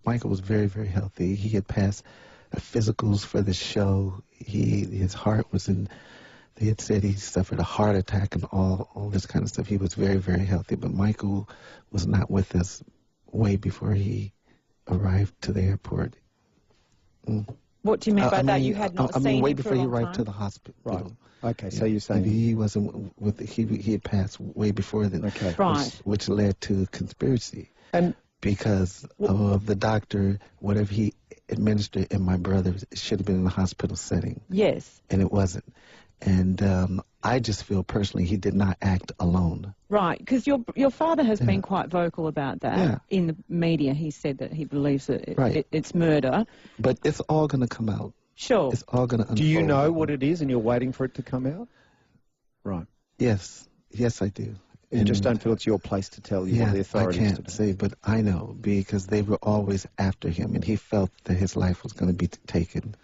Michael was very, very healthy. He had passed physicals for the show. His heart was in. They had said he suffered a heart attack and all this kind of stuff. He was very, very healthy. But Michael was not with us way before he arrived to the airport. What do you mean by that? You had not seen way him before for a he long arrived time? to the hospital. Right. Okay, Yeah. so you're saying he wasn't with. He had passed way before then. Okay. Right. Which led to conspiracy. And Because of the doctor, whatever he administered in my brother should have been in the hospital setting. Yes. And it wasn't. And I just feel personally he did not act alone. Right, because your father has been quite vocal about that. Yeah. In the media, he said that he believes that it's murder. But it's all going to come out. Sure. It's all going to unfold. do you know what it is and you're waiting for it to come out? Right. Yes. Yes, I do. You just don't feel it's your place to tell you what the authorities I can't today. say, but I know because they were always after him, and he felt that his life was going to be taken.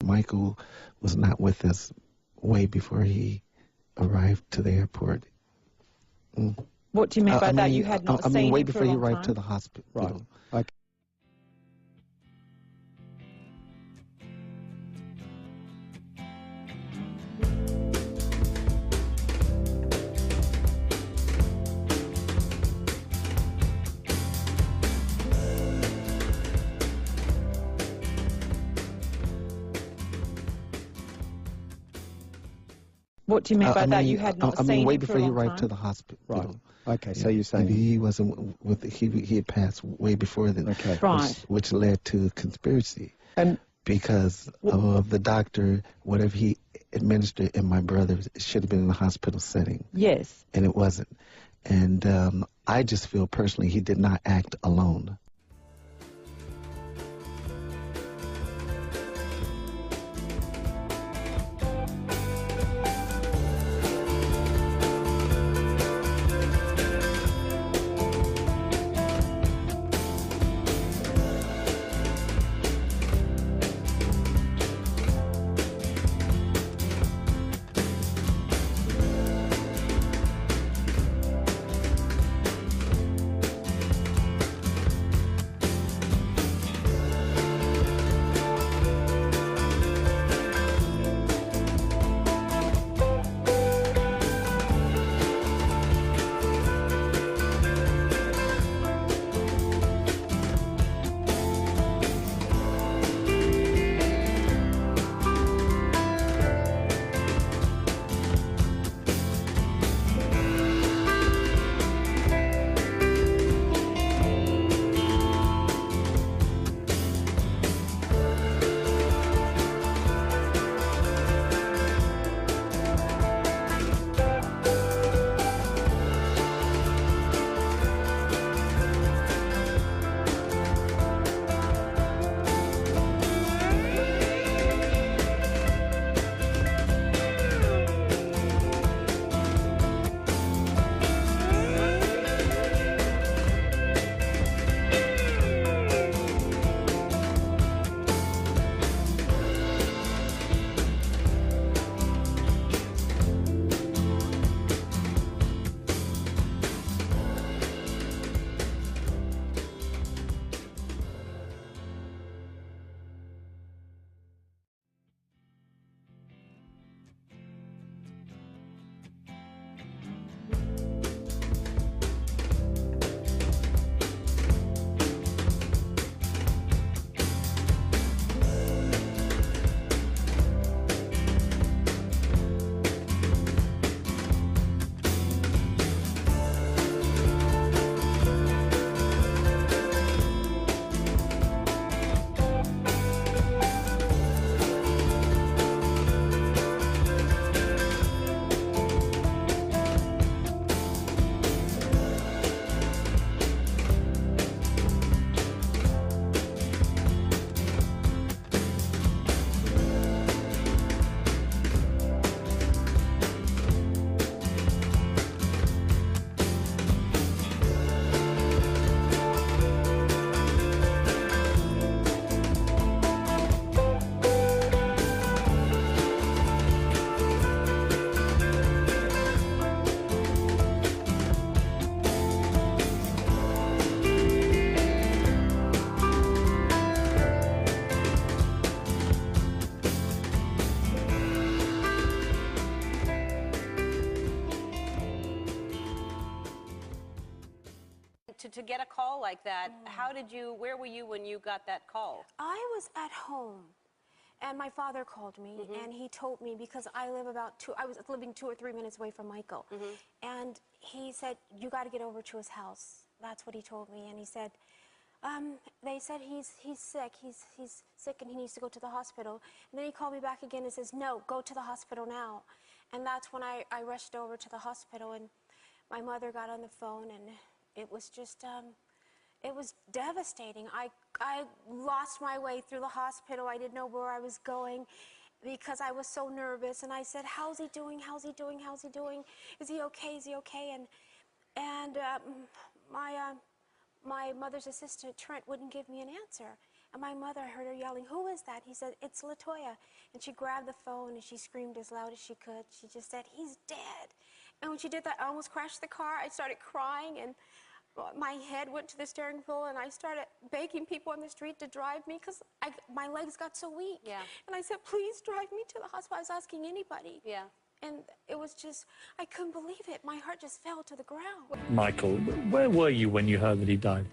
Michael was not with us way before he arrived to the airport. What do you mean by that? You had not seen way him for before a he long arrived time? to the hospital. Right. Okay. What do you mean by that? You had not seen way him for before a he long arrived time? to the hospital. Right. Okay, so you're saying he wasn't with. He had passed way before then. Okay. Right. Which led to conspiracy. And Because of the doctor, whatever he administered in my brother should have been in the hospital setting. Yes. And it wasn't. And I just feel personally he did not act alone. to get a call like that, where were you when you got that call? I was at home. And my father called me, and he told me, because I was living 2 or 3 minutes away from Michael. And he said, you got to get over to his house. That's what he told me. And he said, they said he's sick. He's sick and he needs to go to the hospital. And then he called me back again and says, no, go to the hospital now. And that's when I rushed over to the hospital, and my mother got on the phone, and it was just, it was devastating. I lost my way through the hospital. I didn't know where I was going because I was so nervous. And I said, how's he doing? How's he doing? How's he doing? Is he okay? Is he okay? And my mother's assistant, Trent, wouldn't give me an answer. And my mother, I heard her yelling, who is that? He said, it's LaToya. And she grabbed the phone and she screamed as loud as she could. She just said, he's dead. And when she did that, I almost crashed the car. I started crying, and my head went to the steering wheel, and I started begging people on the street to drive me because my legs got so weak. Yeah. And I said, please drive me to the hospital. I was asking anybody. Yeah. And it was just, I couldn't believe it. My heart just fell to the ground. Michael, where were you when you heard that he died?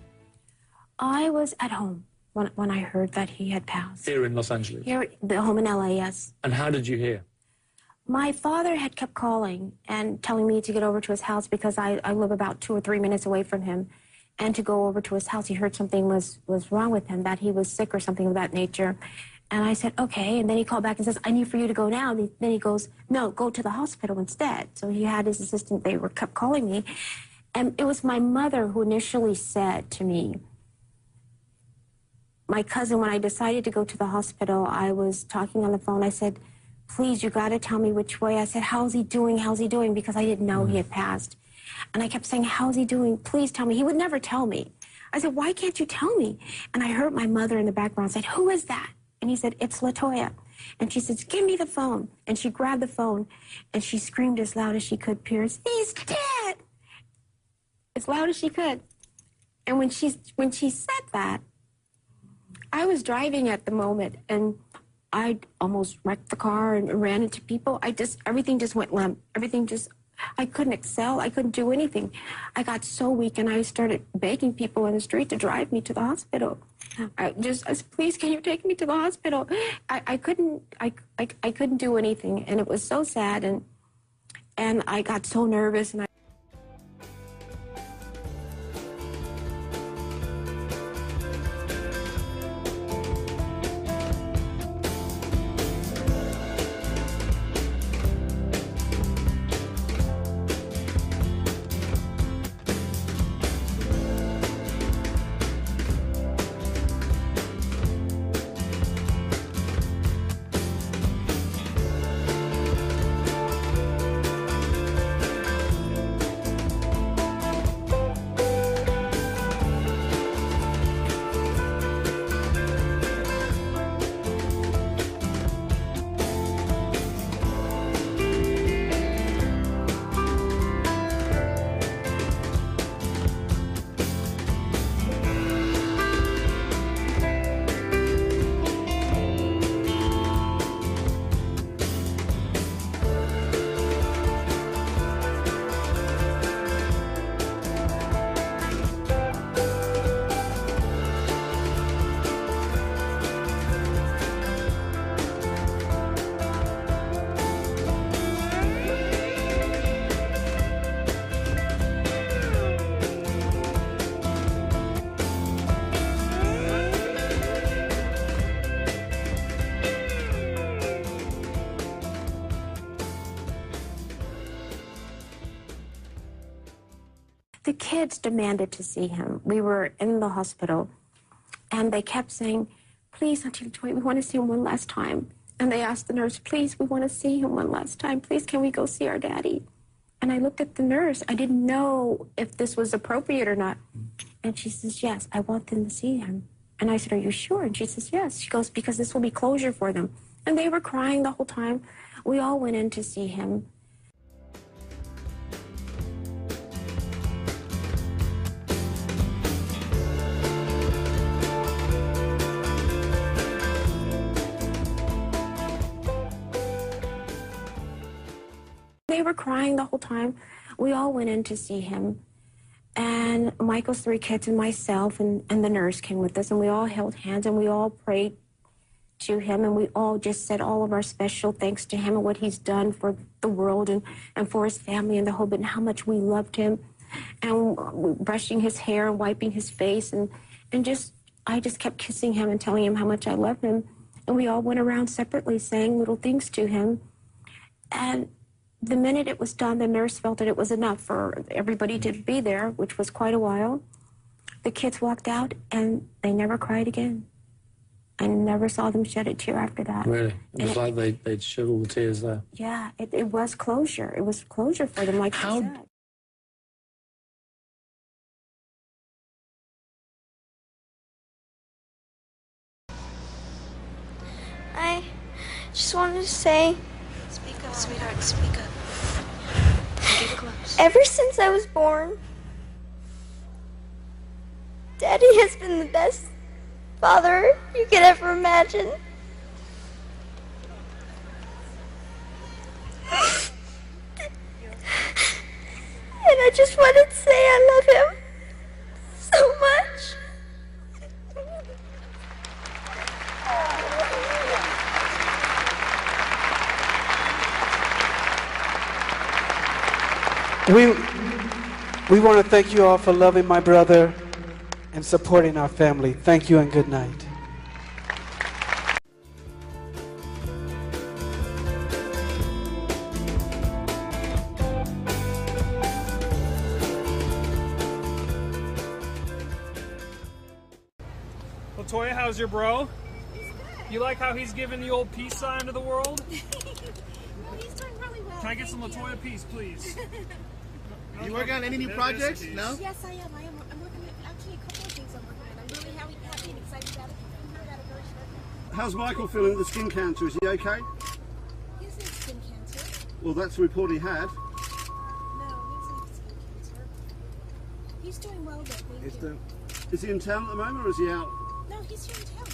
I was at home when I heard that he had passed. Here in Los Angeles? Here, the home in LA, yes. And how did you hear? My father had kept calling and telling me to get over to his house because I live about 2 or 3 minutes away from him. And to go over to his house, he heard something was wrong with him, that he was sick or something of that nature. And I said, okay. And then he called back and says, I need for you to go now. And then he goes, no, go to the hospital instead. So he had his assistant, kept calling me. And it was my mother who initially said to me, my cousin, when I decided to go to the hospital, I was talking on the phone. I said, please, you got to tell me which way. I said, how's he doing? How's he doing? Because I didn't know he had passed. And I kept saying, how's he doing? Please tell me. He would never tell me. I said, why can't you tell me? And I heard my mother in the background said, who is that? And he said, it's LaToya. And she said, give me the phone. And she grabbed the phone, and she screamed as loud as she could, Pierce, he's dead! As loud as she could. And when she said that, I was driving at the moment, and I almost wrecked the car and ran into people. Everything just went limp. I couldn't excel. I couldn't do anything. I got so weak, and I started begging people in the street to drive me to the hospital. I said, please, can you take me to the hospital? I couldn't do anything, and it was so sad, and I got so nervous, and the kids demanded to see him. We were in the hospital, and they kept saying, please, Auntie LaToya, we want to see him one last time. And they asked the nurse, please, we want to see him one last time. Please, can we go see our daddy? And I looked at the nurse. I didn't know if this was appropriate or not. And she says, yes, I want them to see him. And I said, are you sure? And she says, yes. She goes, because this will be closure for them. And they were crying the whole time. We all went in to see him. They were crying the whole time. We all went in to see him. And Michael's 3 kids and myself and the nurse came with us, and we all held hands and we all prayed to him, and we all just said all of our special thanks to him and what he's done for the world and for his family and the whole bit, and how much we loved him, and brushing his hair and wiping his face, and I just kept kissing him and telling him how much I loved him. And we all went around separately saying little things to him. And the minute it was done, the nurse felt that it was enough for everybody to be there, which was quite a while. The kids walked out and they never cried again. I never saw them shed a tear after that. Really? It was like they'd shed all the tears there. Yeah, it was closure. It was closure for them, like you said. I just wanted to say, speak up, sweetheart, speak up. Get close. Ever since I was born, Daddy has been the best father you could ever imagine. And I just wanted to say I love him so much. We want to thank you all for loving my brother and supporting our family. Thank you and good night. Latoya, how's your bro? You like how he's giving the old peace sign to the world? He's doing really well. Can I get some Latoya peace, please? You working on any new projects? No? Yes, I am. I'm working on actually a couple of things I'm working on. I'm really happy and excited about it. How's Michael feeling with the skin cancer? Is he okay? He has skin cancer. Well, that's the report he had. No, he doesn't have skin cancer. He's doing well, though. Thank you. Is he in town at the moment or is he out? No, he's here in town.